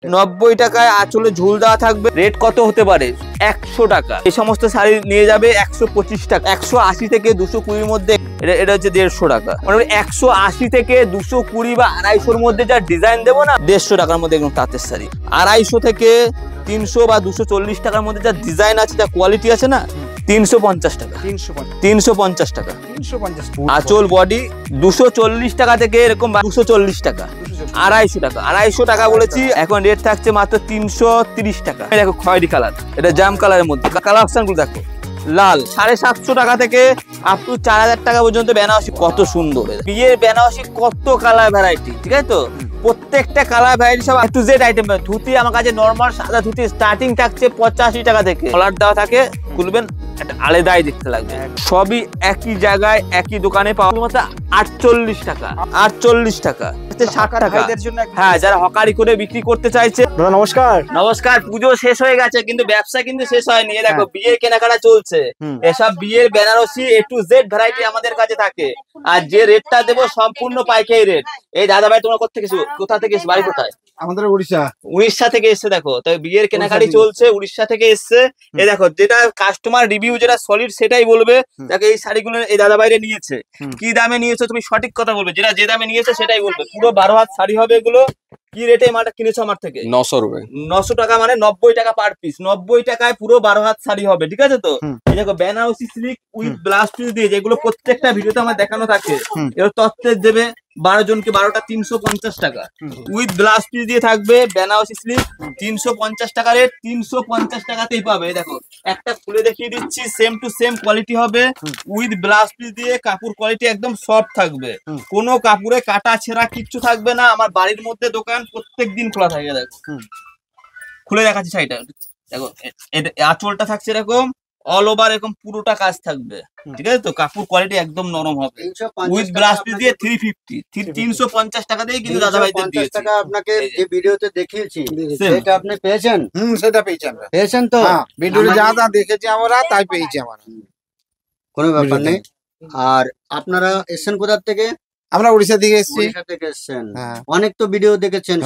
90 টাকায় আঁচলে ঝুল দেওয়া থাকবে। রেট কত হতে পারে? 100 টাকা। এই সমস্ত শাড়ি নিয়ে যাবে 125 টাকা। 180 থেকে 220 মধ্যে এটা হচ্ছে 150 টাকা। মানে 180 থেকে 220 বা 250-র মধ্যে যা ডিজাইন দেবো না, 150 টাকার মধ্যে একদম তাঁতের শাড়ি। 250 থেকে 300 বা 240 টাকার মধ্যে যা ডিজাইন আছে, যা কোয়ালিটি আছে না, 350 টাকা। 350 টাকা আঁচল বডি। 240 টাকা থেকে এরকম 240 টাকা। 250 টাকা। 250 টাকা বলেছি, এখন রেট থাকছে মাত্র 330 টাকা। দেখো খয়েরি কালার, এটা জাম কালারের মধ্যে। কালার অপশন গুলো দেখো, লাল। 750 টাকা থেকে আপ টু 4000 টাকা পর্যন্ত বেনারসি। কত সুন্দর বিয়ের বেনারসি, কত কালার ভ্যারাইটি, ঠিক আছে তো? প্রত্যেকটা কালার ভ্যারাইটি সব A to Z item. Dhoti আমার কাছে নরমাল সাদা ধুতি স্টার্টিং থাকছে 85 টাকা থেকে। কলার দেওয়া থাকে, খুলবেন একটা আলাদাই দেখতে লাগবে। সবই একই জায়গায় একই দোকানে পাওয়া মাত্র 48 টাকা। 48 টাকা, 60 টাকা। হ্যাঁ, যারা হকারি করে বিক্রি করতে চাইছে। নমস্কার। নমস্কার। পুজো শেষ হয়ে গেছে কিন্তু ব্যবসা কিন্তু শেষ হয়নি। দেখো বিয়ের কেনাকাটা চলছে, এসব বিয়ের Banarasi A to Z variety আমাদের কাছে থাকে। আর যে রেটটা দেবো সম্পূর্ণ পাইকারি রেট। এই দাদা ভাই, তোমরা কোথা থেকে বাড়ি কোথায়? আমাদের উড়িষ্যা থেকে এসছে। দেখো, তাই বিয়ের কেনাকাটি চলছে, উড়িষ্যা থেকে এসছে। এই দেখো, যেটা কাস্টমার রিভিউ যেটা সলিড সেটাই বলবে। দেখো এই শাড়িগুলো এই দাদা বাইরে নিয়েছে। কি দামে নিয়েছো তুমি সঠিক কথা বলবে, যেটা যে দামে নিয়েছে সেটাই বলবে। পুরো 12 হাত শাড়ি হবে এগুলো। কি রেটে মালটা কিনেছো আমার থেকে? 900 টাকা। 900 টাকা মানে 90 টাকা পার পিস। 90 টাকায় পুরো 12 হাত শাড়ি হবে, ঠিক আছে তো? এই দেখো Banarasi silk with blouse piece দিয়ে, যেগুলো প্রত্যেকটা ভিডিওতে আমার দেখানো থাকে। এর তত্ত্বের দেবে 12 জনকে 12টা 350 টাকা। উইথ ব্লাউজ পিস দিয়ে থাকবে বেনারসি সিল্ক। 350 টাকা রেট। 350 টাকাতেই পাবে। দেখো একটা খুলে দেখিয়ে দিচ্ছি, সেম টু সেম কোয়ালিটি হবে। উইথ ব্লাউজ পিস দিয়ে, কাপড় কোয়ালিটি একদম সফট থাকবে। কোনো কাপড়ে কাটা ছেঁড়া কিচ্ছু থাকবে না। আমার বাড়ির মধ্যে দোকান, প্রত্যেক দিন খোলা থাকে। দেখো খুলে দেখাচ্ছি শাড়িটা। দেখো আঁচলটা থাকছে এরকম, অল ওভার এরকম পুরোটা কাজ থাকবে, ঠিক আছে তো? কাপড় কোয়ালিটি একদম নরম হবে। উইথ ব্লাউজ পিস দিয়ে 350। 350 টাকা দিয়ে কিন্তু দাদা ভাইদের দিয়েছি। টাকা আপনাকে যে ভিডিওতে দেখিয়েছি সেটা আপনি পেয়েছেন? সেটা পেয়েছি আমরা। পেয়েছেন তো? ভিডিওতে যা যা দেখেছি আমরা তাই পেয়েছি আমরা। কোনো ব্যাপার নেই। আর আপনারা এসেছেন কোথা থেকে? আমরা উড়িষ্যা থেকে এসেছি। উড়িষ্যা থেকে এসেছেন। অনেক তো ভিডিও দেখেছেন,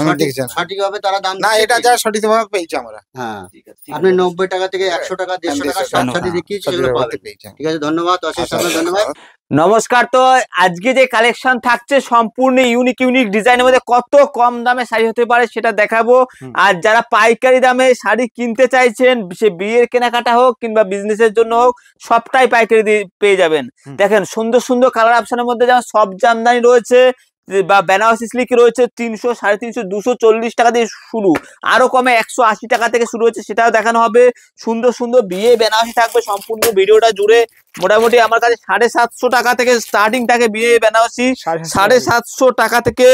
সঠিকভাবে তারা দাম না, এটা যা সঠিকভাবে পেয়েছি আমরা। হ্যাঁ, আপনি 90 টাকা থেকে 100 টাকা 150 টাকা সব শাড়ি দেখিয়েছি, সেগুলো পাবেন। ঠিক আছে, ধন্যবাদ, অশেষ ধন্যবাদ। নমস্কার। তো আজকে যে কালেকশন থাকছে সম্পূর্ণ ইউনিক ডিজাইনের মধ্যে কত কম দামে শাড়ি হতে পারে সেটা দেখাবো। আর যারা পাইকারি দামে শাড়ি কিনতে চাইছেন, সে বিয়ের কেনাকাটা হোক কিংবা বিজনেসের জন্য হোক, সবটাই পাইকারি দিয়ে পেয়ে যাবেন। দেখেন সুন্দর সুন্দর কালার অপশনের মধ্যে যেমন সব জামদানি রয়েছে বা বেনারসি সিল্ক রয়েছে। 300, 350, 240 টাকা দিয়ে শুরু। আরো কমে 180 টাকা থেকে শুরু হচ্ছে, সেটাও দেখানো হবে। সুন্দর সুন্দর বিয়ে বেনারসি থাকবে সম্পূর্ণ ভিডিওটা জুড়ে। মোটামুটি আমার কাছে 750 টাকা থেকে স্টার্টিং থাকে বিয়ে বেনারসি। 750 টাকা থেকে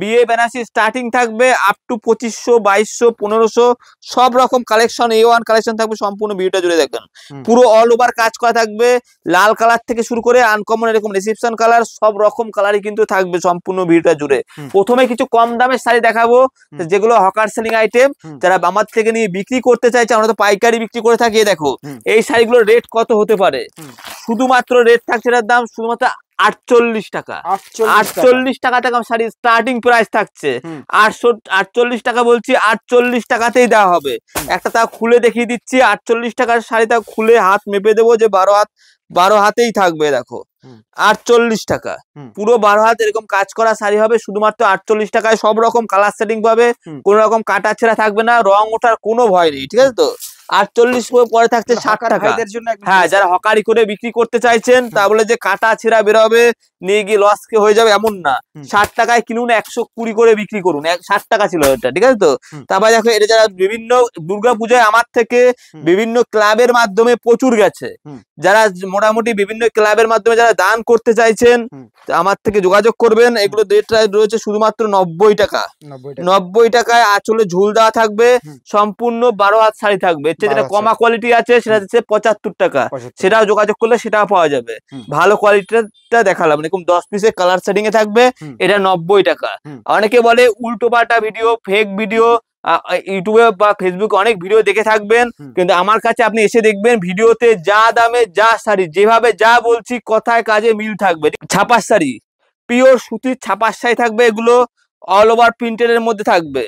বিয়ে বেনারসি স্টার্টিং থাকবে, আপ টু 2500, 2200, 1500 সব রকম কালেকশন, A1 কালেকশন থাকবে। সম্পূর্ণ ভিডিওটা জুড়ে দেখবেন। পুরো অল ওভার কাজ করা থাকবে। লাল কালার থেকে শুরু করে আনকমন এরকম রিসেপশন কালার, সব রকম কালারই কিন্তু থাকবে সম্পূর্ণ ভিডিওটা জুড়ে। প্রথমে কিছু কম দামের শাড়ি দেখাবো, যেগুলো হকার সেলিং আইটেম। যারা আমার থেকে নিয়ে বিক্রি করতে চাইছে, আমরা তো পাইকারি বিক্রি করে থাকি। দেখো এই শাড়িগুলোর রেট কত হতে পারে। শুধুমাত্র রেট থাকছে, এটার দাম শুধুমাত্র 48 টাকা। 48 টাকা থেকে শাড়ি স্টার্টিং প্রাইস থাকছে। 48 টাকা বলছি, 48 টাকাতেই দেওয়া হবে। একটা তা খুলে দেখিয়ে দিচ্ছি। 48 টাকার শাড়িটা খুলে হাত মেপে দেবো যে 12 হাতেই থাকবে। দেখো 48 টাকা, পুরো 12 হাত এরকম কাজ করা শাড়ি হবে। শুধুমাত্র 48 টাকায় সব রকম কালার সেটিং পাবে। কোন রকম কাটা ছেঁড়া থাকবে না, রং ওঠার কোনো ভয় নেই, ঠিক আছে তো? 48 পরে থাকছে 60 টাকা। হ্যাঁ, যারা হকারি করে বিক্রি করতে চাইছেন, তা বলে যে কাটা ছেঁড়া বেরোবে, নিয়ে গিয়ে লস হয়ে যাবে এমন না। 60 টাকায় কিনুন, 120 করে বিক্রি করুন। 60 টাকা ছিল এটা, ঠিক আছে তো? তারপরে দেখো, এটা যারা বিভিন্ন দুর্গাপূজায় আমার থেকে বিভিন্ন ক্লাবের মাধ্যমে প্রচুর গেছে, যারা মোটামুটি বিভিন্ন ক্লাবের মাধ্যমে যারা দান করতে চাইছেন, আমার থেকে যোগাযোগ করবেন। এগুলো রেট রয়েছে শুধুমাত্র 90 টাকা। 90 টাকায় আঁচলে ঝুল দেওয়া থাকবে। সম্পূর্ণ 12 হাত শাড়ি থাকবে। যেটা কমা কোয়ালিটি আছে সেটা হচ্ছে 75 টাকা। সেটাও যোগাযোগ করলে সেটাও পাওয়া যাবে। ভালো কোয়ালিটিটা দেখালাম, এরকম 10 পিসের কালার সেটিং এ থাকবে। এটা 90 টাকা। অনেকে বলে উল্টো পাল্টা ভিডিও, ফেক ভিডিও, ইউটিউবে বা ফেসবুকে অনেক ভিডিও দেখে থাকবেন, কিন্তু আমার কাছে আপনি এসে দেখবেন ভিডিওতে যা দামে যা শাড়ি, যেভাবে যা বলছি কথায় কাজে মিল থাকবে। ছাপার শাড়ি, পিওর সুতির ছাপার শাড়ি থাকবে। এগুলো অল ওভার প্রিন্টের মধ্যে থাকবে।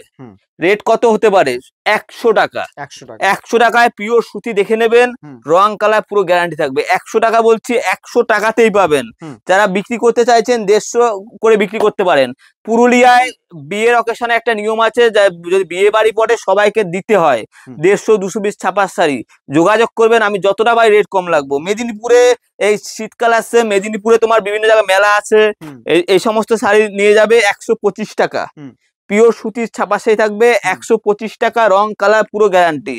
রেট কত হতে পারে? 100 টাকা। 100 টাকায় পিওর সুতি দেখে নেবেন, রং কালার পুরো গ্যারান্টি থাকবে। 100 টাকা বলছি, 100 টাকাতেই পাবেন। যারা বিক্রি করতে চাইছেন 150 করে বিক্রি করতে পারেন। পুরুলিয়ায় বিয়ের অকেশনে একটা নিয়ম আছে, যদি বিয়ে বাড়ি পড়ে সবাইকে দিতে হয় 150-200 পিস ছাপার শাড়ি। যোগাযোগ করবেন, আমি যতটা পাই রেট কম লাগবো। মেদিনীপুরে এই শীতকাল আসছে, মেদিনীপুরে তোমার বিভিন্ন জায়গায় মেলা আছে, এই সমস্ত শাড়ি নিয়ে যাবে 125 টাকা। পিওর সুতির ছাপা শাড়ি থাকবে 125 টাকা, রং কালার পুরো গ্যারান্টি।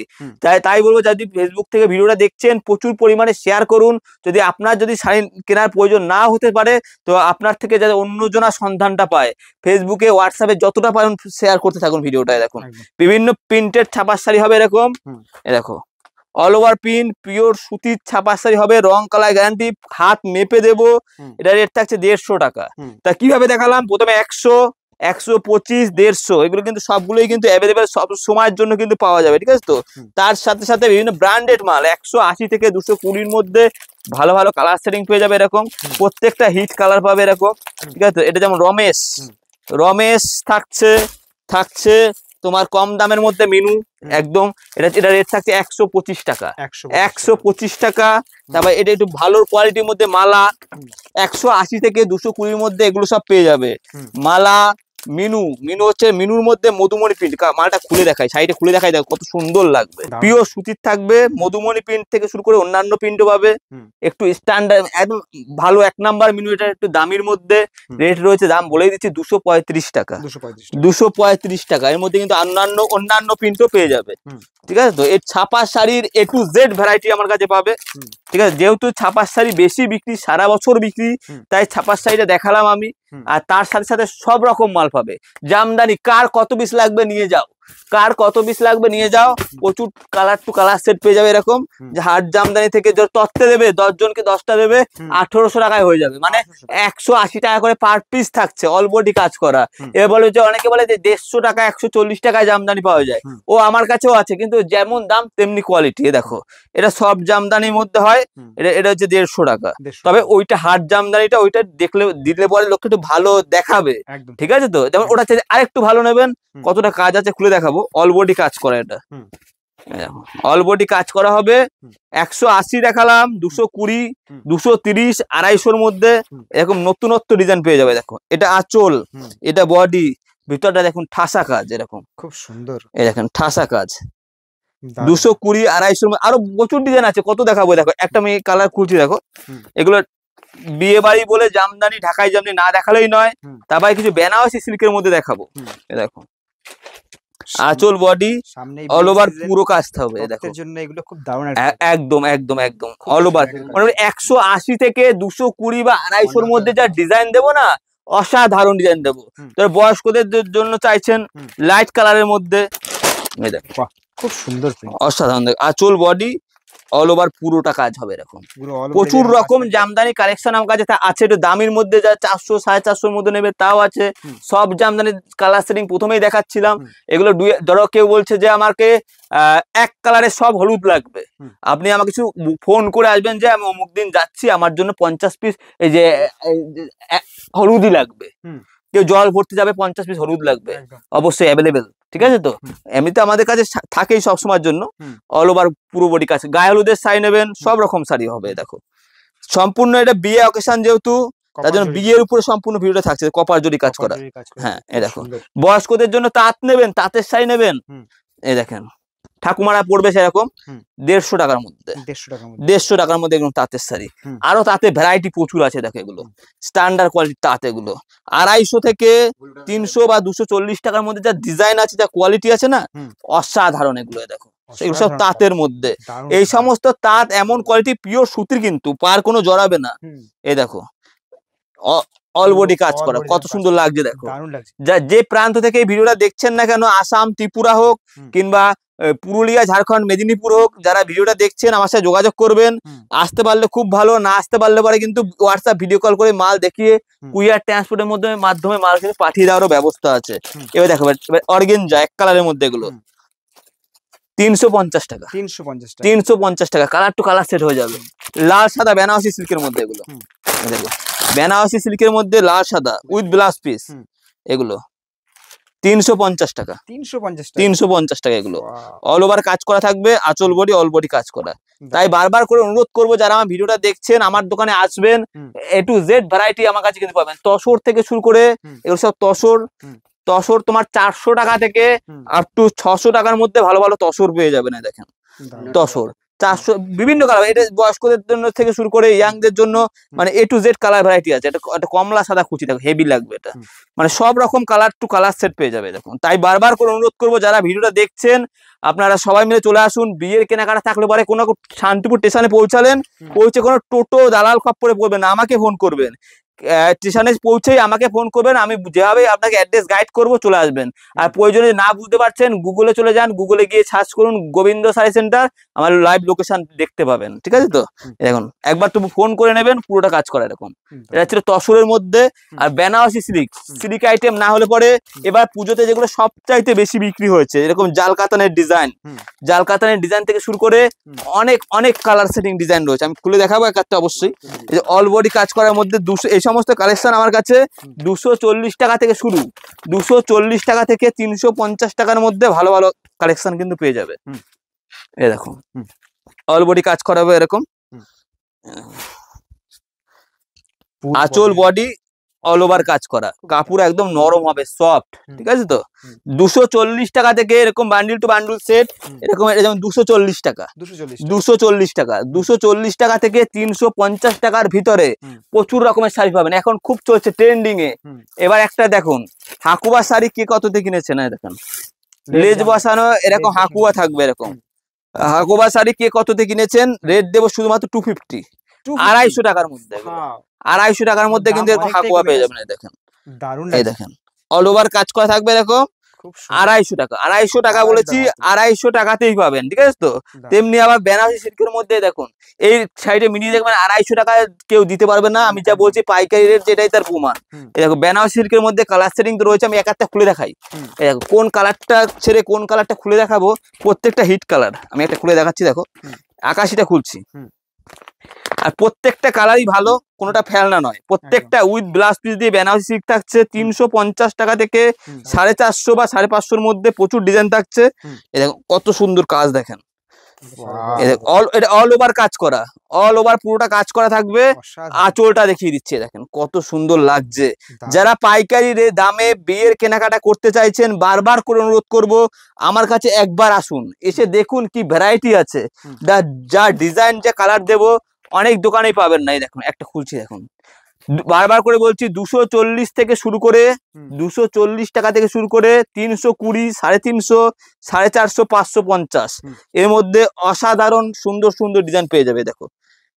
তাই বলবো, যদি ফেসবুক থেকে ভিডিওটা দেখছেন প্রচুর পরিমাণে শেয়ার করুন। যদি আপনার যদি শাড়ি কেনার প্রয়োজন না হতে পারে, তো আপনার থেকে যাতে অন্যজনা সন্ধানটা পায়, ফেসবুকে হোয়াটসঅ্যাপে যতটা পারেন শেয়ার করতে থাকুন ভিডিওটা। দেখুন বিভিন্ন প্রিন্টেড ছাপার শাড়ি হবে এরকম, দেখো অল ওভার প্রিন্ট, পিওর সুতির ছাপার শাড়ি হবে, রং কালার গ্যারান্টি, হাত মেপে দেবো। এটা রেট থাকছে 150 টাকা। তা কিভাবে দেখালাম, প্রথমে 100, 125, 150, এগুলো কিন্তু সবগুলোই কিন্তু অ্যাভেলেবেল, সব সময়ের জন্য কিন্তু পাওয়া যাবে, ঠিক আছে তো। তার সাথে সাথে বিভিন্ন ব্র্যান্ডেড মাল 180 থেকে 220-র মধ্যে ভালো ভালো কালার সেটিং পেয়ে যাবে এরকম, প্রত্যেকটা হিট কালার পাবে এরকম, ঠিক আছে। এটা যেমন রমেশ থাকছে তোমার কম দামের মধ্যে মিনু একদম, এটা রেট থাকছে 125 টাকা। 125 টাকা। তারপর এটা একটু ভালো কোয়ালিটির মধ্যে মালা 180 থেকে 220-র মধ্যে, এগুলো সব পেয়ে যাবে। মালা মিনু হচ্ছে মিনুর মধ্যে মধুমণি প্রিন্ট, মালটা খুলে দেখাই, সাইডে খুলে দেখাই, দেখো কত সুন্দর লাগবে। পিওর সুতির থাকবে, মধুমণি প্রিন্ট থেকে শুরু করে অন্যান্য প্রিন্টও পাবে। একটু স্ট্যান্ডার্ড একদম ভালো 1 নাম্বার মিনু, এটা একটু দামির মধ্যে। রেট রয়েছে, দাম বলেই দিচ্ছি 235 টাকা। 235 টাকা। এর মধ্যে কিন্তু অন্যান্য প্রিন্টও পেয়ে যাবে, ঠিক আছে তো। এর ছাপা শাড়ির A to Z ভ্যারাইটি আমার কাছে পাবে, ঠিক আছে। যেহেতু ছাপার শাড়ি বেশি বিক্রি, সারা বছর বিক্রি, তাই ছাপার শাড়িটা দেখালাম আমি। আর তার সাথে সাথে সব রকম মাল পাবে। জামদানি কার কত পিস লাগবে নিয়ে যাও, প্রচুর কালার টু কালার সেট পেয়ে যাবে এরকম। যে হাট জামদানি থেকে তত্ত্বে দেবে 10 জনকে 10টা দেবে, 1800 টাকায় হয়ে যাবে, মানে 180 টাকা করে পার পিস থাকছে, অল বডি কাজ করা। এবার বলে যে অনেকে বলে যে 150 টাকা 140 টাকায় জামদানি পাওয়া যায়, ও আমার কাছেও আছে, কিন্তু যেমন দাম তেমনি কোয়ালিটি। দেখো এটা সব জামদানির মধ্যে হয়, এটা হচ্ছে 150 টাকা। তবে ওইটা হাট জামদানিটা, ওইটা দিলে পরে লোককে একটু ভালো দেখাবে, ঠিক আছে তো। যেমন ওটা আরেকটু ভালো নেবেন, কতটা কাজ আছে খুলে দেখাবো। অল বডি কাজ করা, এটা অল বডি কাজ করা হবে। 180 দেখালাম, 220, 230, 250-র মধ্যে এরকম নতুনত্ব ডিজাইন পেয়ে যাবে। দেখো এটা আঁচল, এটা বডি, ভিতরটা দেখুন ঠাসা কাজ এরকম, খুব সুন্দর। এই দেখেন ঠাসা কাজ। 220, 250 আরো প্রচুর ডিজাইন আছে, কত দেখাবো। দেখো একটা আমি কালার খুলছি, দেখো এগুলো বিয়ে বাড়ি বলে জামদানি, ঢাকাই জামদানি না দেখালেই নয়। তারপরে কিছু বেনারসি সিল্কের মধ্যে দেখাবো। দেখো আঁচল, বডি, অল ওভার পুরো কাজ থাকবে। দেখো একদম অল ওভার। 180 থেকে 220 বা 250-র মধ্যে যা ডিজাইন দেবো না, অসাধারণ ডিজাইন দেবো। বয়স্কদের জন্য চাইছেন লাইট কালারের মধ্যে, খুব সুন্দর, অসাধারণ। আঁচল, বডি, অল ওভার পুরোটা কাজ হবে এরকম। প্রচুর রকম জামদানি কালেকশন আমার কাছে আছে। একটু দামের মধ্যে যা 400, 450-র মধ্যে নেবে তাও আছে। সব জামদানি কালার সেটিং প্রথমেই দেখাচ্ছিলাম। এগুলো ধরো কেউ বলছে যে আমাকে এক কালারের সব হলুদ লাগবে, আপনি আমাকে কিছু ফোন করে আসবেন যে আমি অমুক দিন যাচ্ছি, আমার জন্য 50 পিস এই যে হলুদই লাগবে। কেউ জল ভর্তি যাবে, 50 পিস হলুদ লাগবে, অবশ্যই অ্যাভেলেবেল, ঠিক আছে তো। এমনিতে আমাদের কাছে থাকেই সব সময়ের জন্য। অল ওভার পুরো বডি কাজ, গায়ে হলুদের শাড়ি নেবেন, সব রকম শাড়ি হবে। দেখো সম্পূর্ণ এটা বিয়ে অকেশন, যেহেতু তার জন্য বিয়ের উপরে সম্পূর্ণ ভিডিওটা থাকছে, কপার জরি কাজ করা। হ্যাঁ এই দেখো, বয়স্কদের জন্য তাঁত নেবেন, তাঁতের শাড়ি নেবেন, এই দেখেন ঠাকুমারা পড়বে সেরকম 150 টাকার মধ্যে, 150 টাকার মধ্যে একদম তাঁতের শাড়ি। আরো তাঁতে ভ্যারাইটি প্রচুর আছে, দেখো এগুলো স্ট্যান্ডার্ড কোয়ালিটি তাঁত। এগুলো 250 থেকে 300 বা 240 টাকার মধ্যে যা ডিজাইন আছে, যা কোয়ালিটি আছে না, অসাধারণ এগুলো। দেখো এগুলো সব তাঁতের মধ্যে। এই সমস্ত তাঁত এমন কোয়ালিটি, পিওর সুতির, কিন্তু পার কোনো জড়াবে না। এই দেখো অল বডি কাজ করা, কত সুন্দর লাগছে। দেখো যে প্রান্ত থেকে এই ভিডিওটা দেখছেন না কেন, আসাম, ত্রিপুরা হোক কিংবা পুরুলিয়া, ঝাড়খণ্ড, মেদিনীপুর হোক, যারা ভিডিওটা দেখছেন আমার সাথে যোগাযোগ করবেন। আসতে পারলে খুব ভালো, না আসতে পারলে পরে কিন্তু হোয়াটসঅ্যাপ ভিডিও কল করে মাল দেখিয়ে কুরিয়ার ট্রান্সপোর্টের মাধ্যমে মাল কিন্তু পাঠিয়ে দেওয়ারও ব্যবস্থা আছে। এবার দেখো অর্গেনজা, এক কালারের মধ্যে এগুলো 350 টাকা, 350 টাকা। কালার টু কালার সেট হয়ে যাবে। লাল সাদা বেনারসি সিল্কের মধ্যে এগুলো, দেখো বেনারসি সিল্কের মধ্যে লাল সাদা উইথ ব্লাউজ পিস, এগুলো 350 টাকা, 350 টাকা। 350 টাকা এগুলো। Wow, অল ওভার কাজ করা থাকবে, আঁচল বডি অল বডি কাজ করা। তাই বারবার করে অনুরোধ করবো যারা আমার ভিডিওটা দেখছেন আমার দোকানে আসবেন, A to Z ভ্যারাইটি আমার কাছে কিন্তু পাবেন। তসর থেকে শুরু করে এগুলো সব তসর, তসর তোমার 400 টাকা থেকে আপ টু 600 টাকার মধ্যে ভালো ভালো তসর পেয়ে যাবেন। দেখেন তসর 400 বিভিন্ন কালার, এটা বয়স্কদের জন্য থেকে শুরু করে ইয়াংদের জন্য মানে A to Z colour variety আছে। এটা কমলা সাদা কুচি, দেখো হেভি লাগবে এটা, মানে সব রকম কালার টু কালার সেট পেয়ে যাবে। দেখুন তাই বারবার করে অনুরোধ করবো যারা ভিডিওটা দেখছেন আপনারা সবাই মিলে চলে আসুন। বিয়ের কেনাকাটা থাকলে পরে কোনো শান্তিপুর স্টেশনে পৌঁছালেন, পৌঁছে কোনো টোটো দালাল খপ্পরে পড়বেন না, আমাকে ফোন করবেন। স্টেশনে পৌঁছেই আমাকে ফোন করবেন, আমি যেভাবে আপনাকে অ্যাড্রেস গাইড করবো চলে আসবেন। আর প্রয়োজনে না বুঝতে পারছেন গুগলে চলে যান, গুগলে গিয়ে সার্চ করুন গোবিন্দ শাড়ি সেন্টার, আমার লাইভ লোকেশন দেখতে পাবেন। ঠিক আছে তো, এখন একবার তবু ফোন করে নেবেন, পুরোটা কাজ করা এরকম। এটা ছিল তসরের মধ্যে। আর বেনারসি সিল্ক, সিল্ক আইটেম না হলে পরে এবার পুজোতে যেগুলো সবচাইতে বেশি বিক্রি হয়েছে এরকম জাল কাতানের ডিজাইন, জাল কাতানের ডিজাইন থেকে শুরু করে অনেক অনেক কালার সেটিং ডিজাইন রয়েছে। আমি খুলে দেখাবো এক একটা অবশ্যই। এই যে অল বডি কাজ করার মধ্যে 200 এই সমস্ত কালেকশন আমার কাছে 240 টাকা থেকে শুরু, 240 টাকা থেকে 350 টাকার মধ্যে ভালো ভালো কালেকশন কিন্তু পেয়ে যাবে। এই দেখো অল বডি কাজ করা হবে এরকম, আঁচল বডি অল ওভার কাজ করা, কাপড় একদম নরম হবে সফট। ঠিক আছে তো, 240 টাকা থেকে এরকম বান্ডিল টু বান্ডিল সেট এরকম, এটা যেমন 240 টাকা, 240 টাকা, 240 টাকা থেকে 350 টাকার ভিতরে প্রচুর রকমের শাড়ি পাবেন। এখন খুব চলছে ট্রেন্ডিং এ। এবার একটা দেখুন হাকুয়া শাড়ি কে কততে কিনেছে না, দেখেন লেজ বসানো এরকম হাকুয়া থাকবে এরকম। হাকুয়া শাড়ি কে কততে কিনেছেন, রেট দেবো শুধুমাত্র 250, 250 টাকার মধ্যে, 250 টাকার মধ্যে কিন্তু এরকম হাকুয়া পেয়ে যাবেন। দেখেন দারুণ এই দেখেন অল ওভার কাজ করা থাকবে এরকম, 250 টাকা, 250 টাকা বলেছি, 250 টাকাতেই পাবেন। ঠিক আছে তো, তেমনি আবার বেনারসি সিল্কের মধ্যে দেখুন এই সাইডে মিনিয়ে দেখবেন 250 টাকা কেউ দিতে পারবে না। আমি যা বলছি পাইকারি রেট যেটাই তার প্রমাণ। এই দেখো বেনারসি সিল্কের মধ্যে কালার সেটিং তো রয়েছে, আমি এক একটা খুলে দেখাই। এই দেখো কোন কালারটা ছেড়ে কোন কালারটা খুলে দেখাবো, প্রত্যেকটা হিট কালার আমি একটা খুলে দেখাচ্ছি। দেখো আকাশিটা খুলছি, আর প্রত্যেকটা কালারই ভালো, কোনোটা ফেলনা নয়, প্রত্যেকটা উইথ ব্লাউজ পিস দিয়ে বেনারসি সিল্ক থাকছে 350 টাকা থেকে 450 বা 550 মধ্যে প্রচুর ডিজাইন থাকছে। এই দেখো কত সুন্দর কাজ, দেখেন এটা অল ওভার কাজ করা, অল ওভার পুরোটা কাজ করা থাকবে। আঁচলটা দেখিয়ে দিচ্ছে, দেখেন কত সুন্দর লাগছে। যারা পাইকারি দামে বিয়ের কেনাকাটা করতে চাইছেন বারবার করে অনুরোধ করব আমার কাছে একবার আসুন, এসে দেখুন কি ভ্যারাইটি আছে, যা ডিজাইন যা কালার দেবো অনেক দোকানেই পাবেন না। এই দেখুন একটা খুলছি, দেখুন বারবার করে বলছি 240 থেকে শুরু করে 240 টাকা থেকে শুরু করে 320, 350, 450, 550 এর মধ্যে অসাধারণ সুন্দর সুন্দর ডিজাইন পেয়ে যাবে। দেখো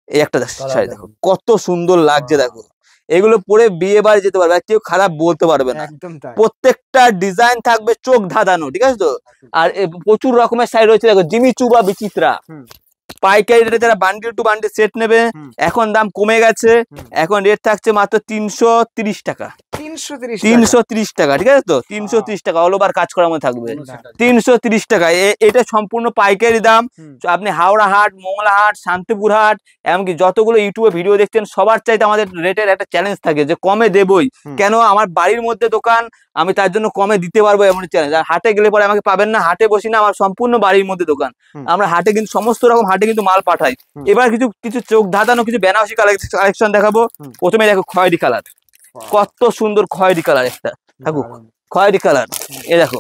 এই একটা শাড়ি দেখো কত সুন্দর লাগছে, দেখো এগুলো পরে বিয়ে বাড়ি যেতে পারবে, কেউ খারাপ বলতে পারবে না। প্রত্যেকটা ডিজাইন থাকবে চোখ ধাঁধানো। ঠিক আছে তো, আর প্রচুর রকমের শাড়ি রয়েছে। দেখো জিমিচু বা বিচিত্রা পাইকারি রেটে যারা বান্ডিল টু বান্ডিল সেট নেবে এখন দাম কমে গেছে, এখন রেট থাকছে মাত্র 330 টাকা, 330 টাকা। ঠিক আছে তো, 330 টাকা অল ওভার কাজ করার মধ্যে থাকবে 330 টাকা। এটা সম্পূর্ণ পাইকারি দাম। আপনি হাওড়া হাট, মংলা হাট, শান্তিপুর হাট, এমনকি যতগুলো ইউটিউবে ভিডিও দেখছেন সবার চাইতে আমাদের রেটের একটা চ্যালেঞ্জ থাকে যে কমে দেবই, কেন আমার বাড়ির মধ্যে দোকান, আমি তার জন্য কমে দিতে পারবো এমন চ্যালেঞ্জ। আর হাটে গেলে পরে আমাকে পাবেন না, হাটে বসি না, আমার সম্পূর্ণ বাড়ির মধ্যে দোকান। আমরা হাটে কিন্তু সমস্ত রকম হাটে কিন্তু মাল পাঠাই। এবার কিছু কিছু চোখ ধাঁধানো কিছু বেনারসি কালেকশন দেখাবো। প্রথমে দেখো খয়েরি কালার, কত সুন্দর খয়েরি কালার, একটা থাকুক খয়েরি কালার। এ দেখো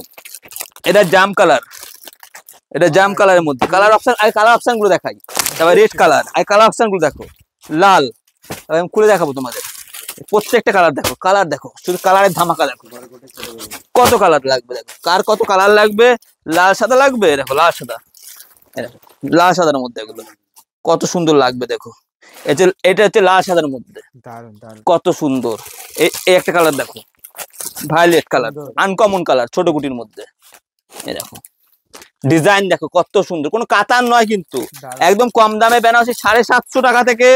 এটা জাম কালার, এটা জাম কালারের মধ্যে কালার অপশন, আর কালার অপশন গুলো দেখাই। তারপর রেড কালার, আর কালার অপশন গুলো দেখো লাল, আমি খুলে দেখাবো তোমাদের প্রত্যেকটা কালার। দেখো কালার দেখো, শুধু কালারের ধামাকা দেখো, কত কালার লাগবে। দেখো কার কত কালার লাগবে, লাল সাদা লাগবে, দেখো লাল সাদা, লাল সাদার মধ্যে এগুলো কত সুন্দর লাগবে। দেখো এটা হচ্ছে লাল সাদার মধ্যে, কত সুন্দর। এই একটা কালার দেখো ভায়োলেট কালার, আনকমন কালার, ছোট কুটির মধ্যে। এই দেখো ডিজাইন দেখো কত সুন্দর, কোনো কাতার নয় কিন্তু, একদম কম দামে বেনারসি 750 টাকা থেকে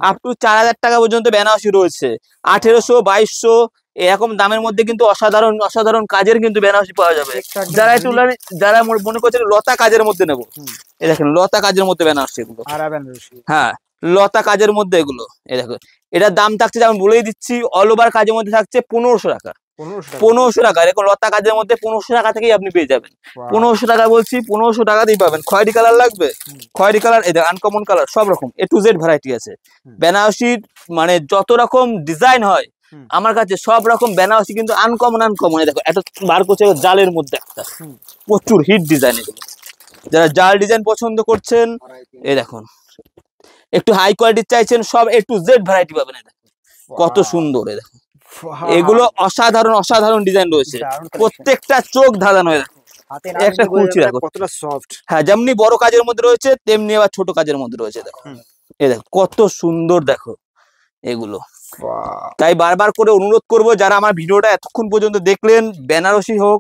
আপ টু 4000 টাকা পর্যন্ত বেনারসি রয়েছে। 1800, 2200 এরকম দামের মধ্যে কিন্তু অসাধারণ অসাধারণ কাজের কিন্তু বেনারসি পাওয়া যাবে। যারা একটু যারা মনে করছেন লতা কাজের মধ্যে নেবো, এই দেখেন লতা কাজের মধ্যে বেনারসি এগুলো, হ্যাঁ লতা কাজের মধ্যে এগুলো। এই দেখো এটার দাম থাকছে, যেমন বলেই দিচ্ছি, অল ওভার কাজের মধ্যে থাকছে 1500 টাকা, 1500 টাকা, এরকম লতা কাজের মধ্যে 1500 টাকা থেকেই আপনি পেয়ে যাবেন। 1500 টাকা বলছি, 1500 টাকাতেই পাবেন। খয়েরি কালার লাগবে, খয়েরি কালার, এই আনকমন কালার, সব রকম A to Z ভ্যারাইটি আছে। বেনারসির মানে যত রকম ডিজাইন হয় আমার কাছে, সব রকম বেনারসি কিন্তু আনকমন। দেখো এটা বার করছে জালের মধ্যে একটা প্রচুর হিট ডিজাইন। এগুলো যারা জাল ডিজাইন পছন্দ করছেন, এই দেখুন একটু হাই কোয়ালিটির চাইছেন, সব A to Z ভ্যারাইটি পাবেন। এটা কত সুন্দর, এই দেখুন এগুলো অসাধারণ ডিজাইন রয়েছে, প্রত্যেকটা চোখ ধাঁধানো। একটা কুচি দেখো কতটা সফট। হ্যাঁ, যেমনি বড় কাজের মধ্যে রয়েছে তেমনি আবার ছোট কাজের মধ্যে রয়েছে। দেখো এই দেখো কত সুন্দর, দেখো এগুলো। তাই বারবার করে অনুরোধ করব, যারা আমার ভিডিওটা এতক্ষণ পর্যন্ত দেখলেন, বেনারসি হোক,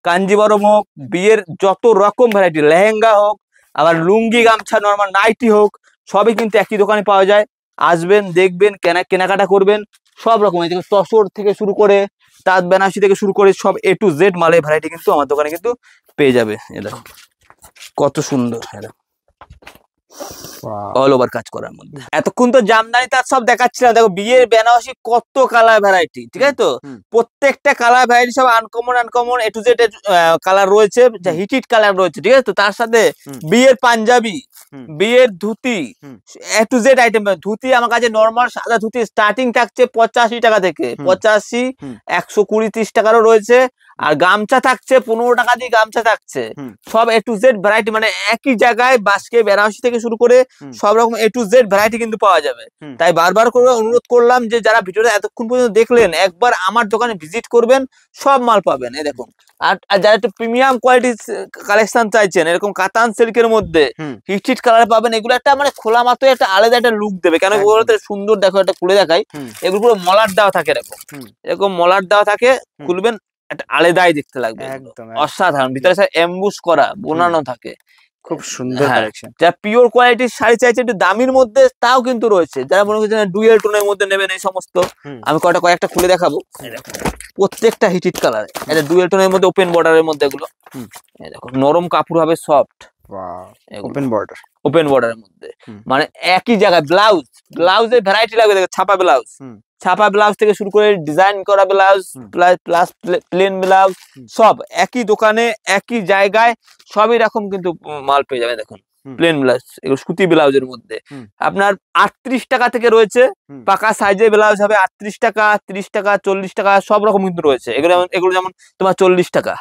কাঞ্জিবরম হোক, বিয়ের যত রকম ভ্যারাইটি, লেহেঙ্গা হোক, আবার লুঙ্গি, গামছা, নর্মাল নাইটি হোক, সবই কিন্তু একই দোকানে পাওয়া যায়। আসবেন, দেখবেন, কেনাকাটা করবেন, সব রকম তসর থেকে শুরু করে তাঁত বেনারসি থেকে শুরু করে সব A to Z মালের ভ্যারাইটি কিন্তু আমার দোকানে কিন্তু পেয়ে যাবে। এ দেখো কত সুন্দর, অল ওভার কাজ করার মধ্যে। এতক্ষণ তো জামদানি তার সব দেখাচ্ছিলাম, দেখো বিয়ের বেনারসি কত কালার ভ্যারাইটি, ঠিক আছে তো? প্রত্যেকটা কালার ভ্যারাইটি সব uncommon A to Z colour রয়েছে, হিটিড কালার রয়েছে, ঠিক আছে তো? তার সাথে বিয়ের পাঞ্জাবি, বিয়ের dhoti, A to Z item. Dhoti আমার কাছে নর্মাল সাদা ধুতি স্টার্টিং থাকছে 85 টাকা থেকে, 85, 120, 30 টাকারও রয়েছে। আর গামছা থাকছে 15 টাকা দিয়ে, গামছা থাকছে সব A to Z ভ্যারাইটি, মানে একই জায়গায় বাসকে বেনারসি থেকে শুরু করে সব রকম A to Z ভ্যারাইটি কিন্তু পাওয়া যাবে। তাই বারবার করে অনুরোধ করলাম যে যারা ভিডিওটা এতক্ষণ পর্যন্ত দেখলেন, একবার আমার দোকানে ভিজিট করবেন, সব মাল পাবেন। এই দেখুন, আর যারা একটু প্রিমিয়াম কোয়ালিটির কালেকশন চাইছেন, এরকম কাতান সিল্কের মধ্যে হিট কালার পাবেন। এগুলো একটা মানে খোলা মাত্র একটা আলাদা একটা লুক দেবে, কেন বলতে সুন্দর। দেখো একটা খুলে দেখাই, এগুলো পুরো মলার দেওয়া থাকে, এরকম মলার দেওয়া থাকে, খুলবেন একটা আলাদাই দেখতে লাগবে, অসাধারণ। ভিতরে এমবুশ করা বোনানো থাকে, খুব সুন্দর কালেকশন। যারা পিওর কোয়ালিটির শাড়ি চাইছে একটু দামির মধ্যে, তাও কিন্তু রয়েছে। যারা মনে করছেন ডুয়েল টোনের মধ্যে নেবেন, এই সমস্ত আমি কয়েকটা খুলে দেখাবো। প্রত্যেকটা হিট কালার, এটা ডুয়েল টোনের মধ্যে, ওপেন বর্ডারের মধ্যে। এগুলো এই দেখো নরম কাপড় হবে, সফট, ওপেন বর্ডারের মধ্যে। মানে একই জায়গায় ব্লাউজের ভ্যারাইটি লাগবে। দেখো ছাপা ব্লাউজ থেকে শুরু করে ডিজাইন করা ব্লাউজ, প্লাস প্লেন ব্লাউজ, সব একই দোকানে একই জায়গায় সবই রকম কিন্তু মাল পেয়ে যাবে। দেখুন প্লেন ব্লাউজ, এগুলো সুতি ব্লাউজের মধ্যে আপনার 38 টাকা থেকে রয়েছে। পাকা সাইজের ব্লাউজ হবে 38 টাকা, 30 টাকা, 40 টাকা, সব রকম কিন্তু রয়েছে। এগুলো যেমন তোমার 40 টাকা,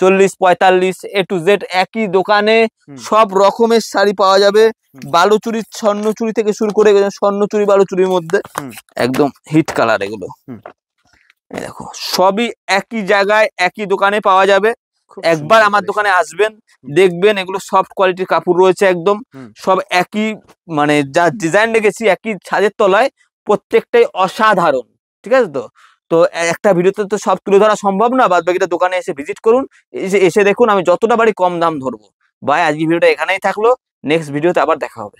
40, 45, A to Z একই দোকানে সব রকমের শাড়ি পাওয়া যাবে। বালুচুরি, স্বর্ণচুরি থেকে শুরু করে স্বর্ণচুরি, বালুচুরির মধ্যে একদম হিট কালার। এগুলো দেখো সবই একই জায়গায় একই দোকানে পাওয়া যাবে। একবার আমার দোকানে আসবেন, দেখবেন এগুলো সফট কোয়ালিটির কাপড় রয়েছে, একদম সব একই, মানে যা ডিজাইন রেখেছি একই ছাদের তলায়, প্রত্যেকটাই অসাধারণ, ঠিক আছে তো? তো একটা ভিডিওতে তো সব তুলে ধরা সম্ভব না, বাদ বাকিটা দোকানে এসে ভিজিট করুন, এসে দেখুন। আমি যতটা পারি কম দাম ধরবো। ভাই আজকে ভিডিওটা এখানেই থাকলো, নেক্সট ভিডিওতে আবার দেখা হবে।